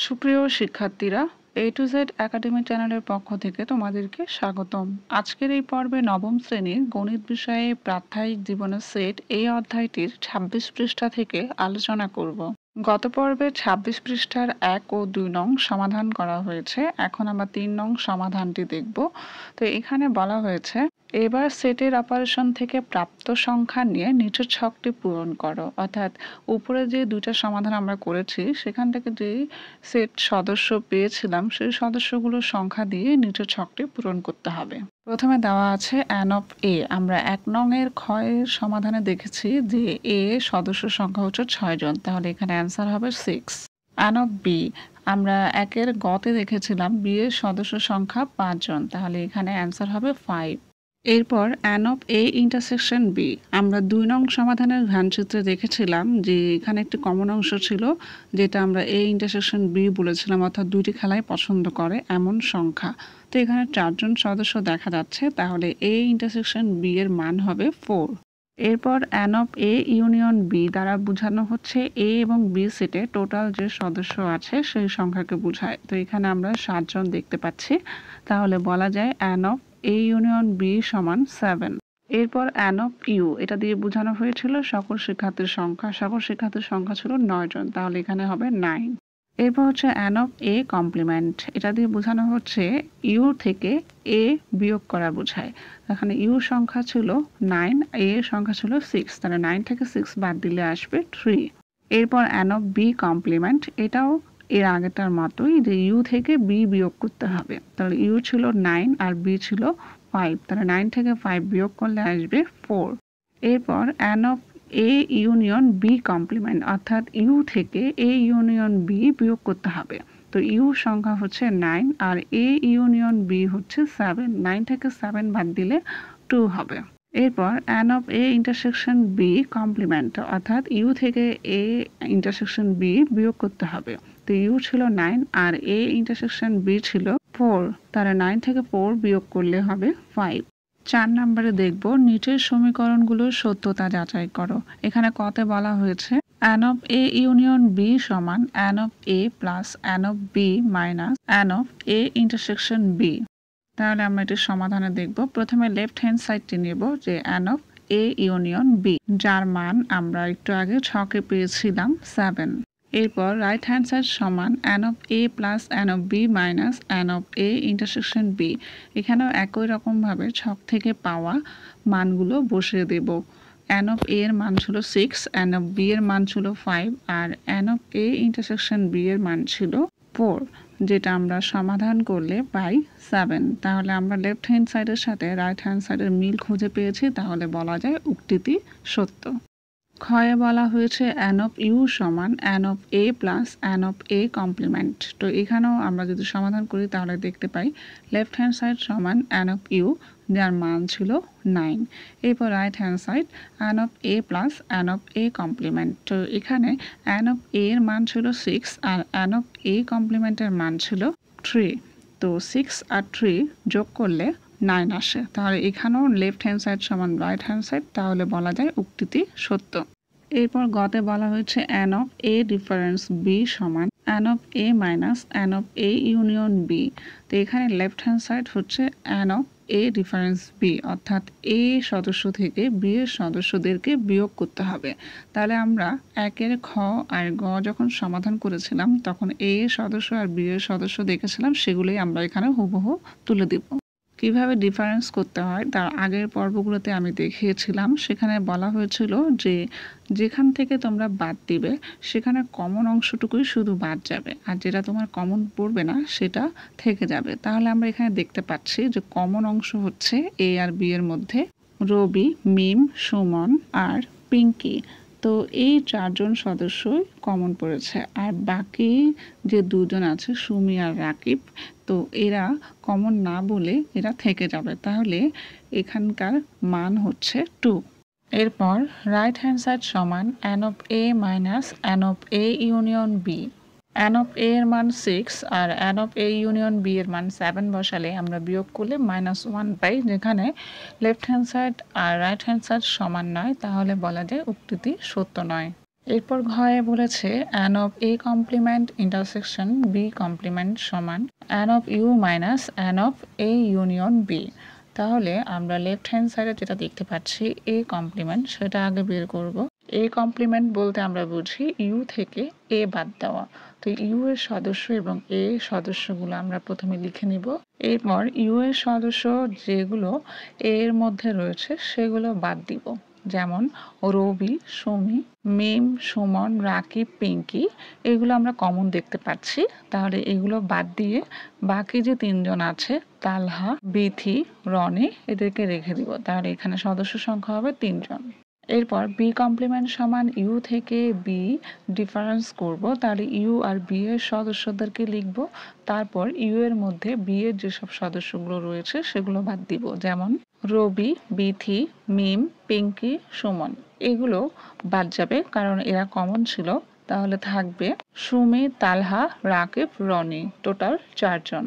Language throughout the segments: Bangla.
সুপ্রিয় শিক্ষার্থীরা, A to Z একাডেমি চ্যানেলের পক্ষ থেকে তোমাদেরকে স্বাগতম। আজকের এই পর্বে নবম শ্রেণীর গণিত বিষয়ে প্রাত্যহিক জীবনের সেট এই অধ্যায়টির ২৬ পৃষ্ঠা থেকে আলোচনা করব। গত পর্বে ২৬ পৃষ্ঠার ১ ও ২ নং সমাধান করা হয়েছে। এখন আমরা ৩ নং সমাধানটি দেখব। তো এখানে বলা হয়েছে, এবার সেটের অপারেশন থেকে প্রাপ্ত সংখ্যা নিয়ে নিচের ছকটি পূরণ করো। অর্থাৎ উপরে যে দুইটা সমাধান আমরা করেছি সেখান থেকে যে সেট সদস্য পেয়েছিলাম সেই সদস্যগুলোর সংখ্যা দিয়ে নিচের ছকটি পূরণ করতে হবে। প্রথমে দেওয়া আছে n of a। আমরা ১ নং এর ক্ষয়ের সমাধানে দেখেছি যে a সদস্য সংখ্যা হচ্ছে ৬ জন, তাহলে এখানে অ্যান্সার হবে 6। n of b, আমরা ১ এর গতে দেখেছিলাম b এর সদস্য সংখ্যা ৫ জন, তাহলে এখানে অ্যান্সার হবে 5। এরপর n of a intersection b, আমরা ২ নং সমাধানের ঘানচিত্রে দেখেছিলাম যে এখানে একটি কমন অংশ ছিল যেটা আমরা a ইন্টারসেকশন b বলেছিলাম, অর্থাৎ দুইটি খেলাই পছন্দ করে এমন সংখ্যা। তো এখানে ৪ জন সদস্য দেখা যাচ্ছে, তাহলে a ইন্টারসেকশন b এর মান হবে 4। এরপর n of a union b দ্বারা বোঝানো হচ্ছে a এবং b সেটে টোটাল যে সদস্য আছে সেই সংখ্যাকে বোঝায়। তো এখানে আমরা ৭ জন দেখতে পাচ্ছি, তাহলে বলা যায় n of a union b সমান 7। এরপর n of u, এটা দিয়ে বোঝানো হয়েছিল সকল শিক্ষার্থীর সংখ্যা। সকল শিক্ষার্থীর সংখ্যা ছিল ৯ জন, তাহলে এখানে হবে 9। এরপর হচ্ছে n of a কমপ্লিমেন্ট, এটা দিয়ে বোঝানো হচ্ছে u থেকে a বিয়োগ করা বোঝায়। এখানে u সংখ্যা ছিল 9, a এর সংখ্যা ছিল 6, তাহলে 9 থেকে 6 বাদ দিলে আসবে 3। এরপর n of b কমপ্লিমেন্ট, এটাও এর আগেটার মতোই যে u থেকে b বিয়োগ করতে হবে। তাহলে u ছিল 9 আর b ছিল 5, তাহলে 9 থেকে 5 বিয়োগ করলে আসবে 4। এরপর n of a union b complement, অর্থাৎ u থেকে a ইউনিয়ন b বিয়োগ করতে হবে। তো u সংখ্যা হচ্ছে 9 আর a ইউনিয়ন b হচ্ছে 7, 9 থেকে 7 বাদ দিলে 2 হবে। এরপর n of a intersection b complement, অর্থাৎ u থেকে a ইন্টারসেকশন b বিয়োগ করতে হবে। তো u ছিল 9 আর a ইন্টারসেকশন b ছিল 4, তাহলে 9 থেকে 4 বিয়োগ করলে হবে 5। ৪ নম্বরে দেখব নিচের সমীকরণগুলোর সত্যতা যাচাই করো। এখানে কতে বলা হয়েছে n of a union b সমান n of a plus n of b minus n of a intersection b। তাহলে আমরা এটির সমাধানে দেখব। প্রথমে লেফট হ্যান্ড সাইডটি নেব যে n of a union b, যার মান আমরা একটু আগে ছকে পেয়েছিলাম 7। এরপর রাইট হ্যান্ড সাইড সমান n of a plus n of b minus n of a intersection b। এখানেও একই রকমভাবে ছক থেকে পাওয়া মানগুলো বসিয়ে দেব। n of a এর মান ছিল 6, n of b এর মান ছিল 5 আর n of a intersection b এর মান ছিল 4, যেটা আমরা সমাধান করলে পাই 7। তাহলে আমরা লেফট হ্যান্ড সাইডের সাথে রাইট হ্যান্ড সাইডের মিল খুঁজে পেয়েছি, তাহলে বলা যায় উক্তিটি সত্য। ক্ষয়ে বলা হয়েছে n of u সমান n of a plus n of a complement. তো এখানেও আমরা যদি সমাধান করি তাহলে দেখতে পাই লেফট হ্যান্ড সাইড সমান n of u, যার মান ছিল 9। এরপর right hand side n of a plus n of a complement. তো এখানে n of a এর মান ছিল 6 আর n of a কমপ্লিমেন্টের মান ছিল 3। তো 6 আর 3 যোগ করলে 9 আসে, তাহলে এখানেও লেফট হ্যান্ড সাইড সমান রাইট হ্যান্ড সাইড, তাহলে বলা যায় উক্তিটি সত্য। এরপর গতে বলা হয়েছে n of a difference b সমান n of a minus n of a union b। তো এখানে লেফট হ্যান্ড সাইড হচ্ছে n of a difference b, অর্থাৎ a সদস্য থেকে b এর সদস্যদেরকে বিয়োগ করতে হবে। তাহলে আমরা ১ এর খ আর গ যখন সমাধান করেছিলাম তখন a এর সদস্য আর b এর সদস্য দেখেছিলাম, সেগুলোই আমরা এখানে হুবহু তুলে দিব। কিভাবে ডিফারেন্স করতে হয় তার আগের পর্বগুলোতে আমি দেখিয়েছিলাম। সেখানে বলা হয়েছিল যে যেখান থেকে তোমরা বাদ দিবে সেখানে কমন অংশটুকুই শুধু বাদ যাবে, আর যেটা তোমার কমন পড়বে না সেটা থেকে যাবে। তাহলে আমরা এখানে দেখতে পাচ্ছি যে কমন অংশ হচ্ছে এ আর বি এর মধ্যে রবি, মিম, সুমন আর পিঙ্কি। তো এই ৪ জন সদস্যই কমন পড়েছে, আর বাকি যে ২ জন আছে সুমি আর রাকিব, তো এরা কমন না বলে এরা থেকে যাবে। তাহলে এখানকার মান হচ্ছে 2। এরপর রাইট হ্যান্ড সাইড সমান n of a minus n of a union b। n of a এর মান 6 আর n of a union b এর মান 7 বসালে আমরা বিয়োগ করলে -1 পাই। যেখানে লেফট হ্যান্ড সাইড আর রাইট হ্যান্ড সাইড সমান নয়, তাহলে বলা যায় উক্তিটি সত্য নয়। এরপর ঘয়ে বলেছে n of A complement intersection B complement সমান n of U minus n of A union B. তাহলে আমরা লেফট হ্যান্ড সাইডে যেটা দেখতে পাচ্ছি এ কমপ্লিমেন্ট, সেটা আগে বের করব। এ কমপ্লিমেন্ট বলতে আমরা বুঝি ইউ থেকে এ বাদ দেওয়া। তো ইউ এর সদস্য এবং এ সদস্যগুলো আমরা প্রথমে লিখে নিব। এরপর ইউ এর সদস্য যেগুলো এর মধ্যে রয়েছে সেগুলো বাদ দিব, যেমন রবি, সুমি, মিম, সুমন, রাকিব, পিঙ্কি, এগুলো আমরা কমন দেখতে পাচ্ছি। তাহলে এগুলো বাদ দিয়ে বাকি যে তিনজন আছে তালহা, বিথি, রনি, এদেরকে রেখে দিব। তাহলে এখানে সদস্য সংখ্যা হবে তিনজন। এরপর বি কমপ্লিমেন্ট সমান ইউ থেকে বি ডিফারেন্স করব। তাহলে ইউ আর বি এর সদস্যদেরকে লিখব। তারপর ইউ এর মধ্যে বি এর যেসব সদস্যগুলো রয়েছে সেগুলো বাদ দিব, যেমন রবি, বিথি, মিম, পিঙ্কি, সুমন, এগুলো বাদ যাবে কারণ এরা কমন ছিল। তাহলে থাকবে সুমি, তালহা, রাকিব, রনি, টোটাল 4 জন।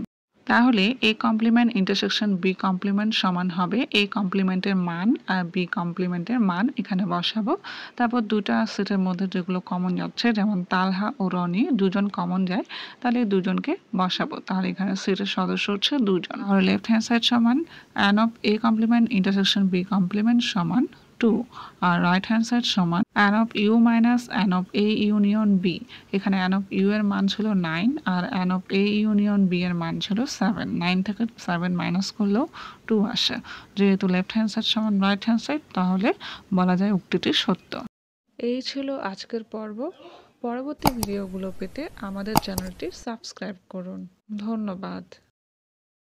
তাহলে A complement intersection B complement সমান হবে এ কমপ্লিমেন্টের মান আর বি কমপ্লিমেন্টের মান এখানে বসাবো। তারপর দুটা সেটের মধ্যে যেগুলো কমন যাচ্ছে, যেমন তালহা ও রনি দুজন কমন যায়, তাহলে এই দুজনকে বসাবো। তাহলে এখানে সেটের সদস্য হচ্ছে দুজন। আর লেফট হ্যান্ড সাইড সমান n of A complement intersection B complement সমান 2, আর রাইট হ্যান্ড সাইড সমান n of U minus n of A union B. এখানে অ্যান অফ ইউ এর মান ছিল 9 আর n of A union B এর মান ছিল 7। 9 থেকে 7 মাইনাস করলেও 2 আসে। যেহেতু লেফট হ্যান্ড সাইড সমান রাইট হ্যান্ড সাইড, তাহলে বলা যায় উক্তিটি সত্য। এই ছিল আজকের পর্ব। পরবর্তী ভিডিওগুলো পেতে আমাদের চ্যানেলটি সাবস্ক্রাইব করুন। ধন্যবাদ।